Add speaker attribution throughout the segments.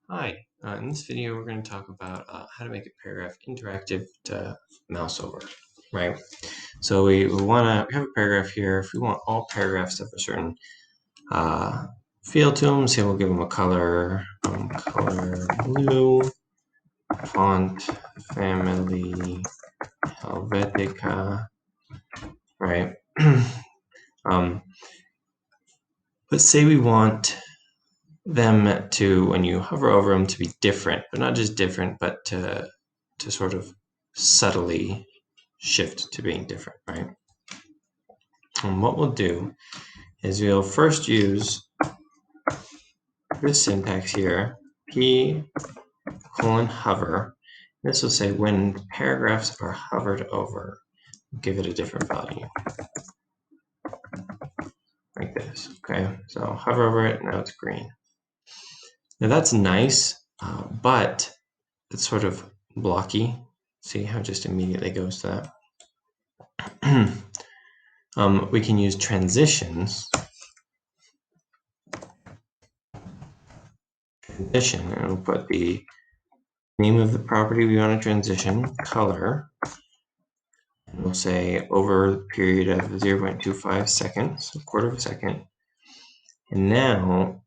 Speaker 1: Hi, in this video we're going to talk about how to make a paragraph interactive to mouse over, right? So we want to have a paragraph here. If we want all paragraphs to have a certain feel to them, say we'll give them a color, color blue, font family Helvetica, right? But say we want them to, when you hover over them, to be different, but not just different, but to sort of subtly shift to being different, right? And what we'll do is we'll first use this syntax here, p:hover. This will say when paragraphs are hovered over, give it a different value, like this, okay? So hover over it, now it's green. Now that's nice, but it's sort of blocky. See how it just immediately goes to that? We can use transitions. And we'll put the name of the property we want to transition, color, and we'll say over the period of 0.25 seconds, a quarter of a second. And now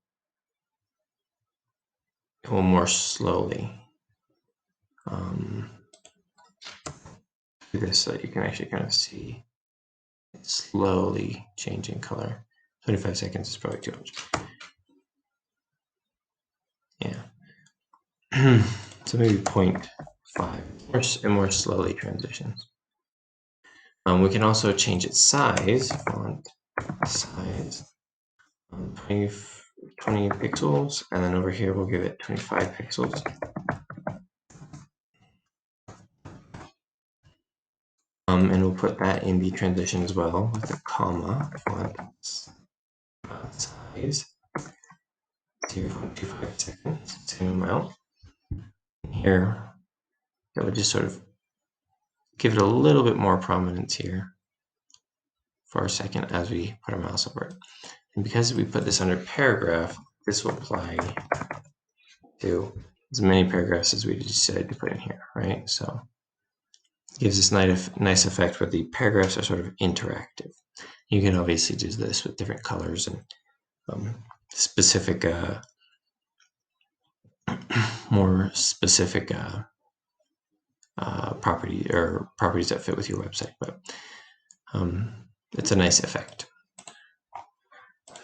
Speaker 1: it will more slowly do this so that you can actually kind of see it slowly changing color. 25 seconds is probably too much. Yeah. So maybe 0.5 and more slowly transitions. We can also change its size, font size, 20 pixels, and then over here we'll give it 25 pixels. And we'll put that in the transition as well with a comma, font size, 0.25 seconds, same amount. Here, that would just sort of give it a little bit more prominence here for a second as we put our mouse over it. And because we put this under paragraph, this will apply to as many paragraphs as we decided to put in here, right? So it gives this nice effect where the paragraphs are sort of interactive. You can obviously do this with different colors and specific, more specific properties that fit with your website, but it's a nice effect.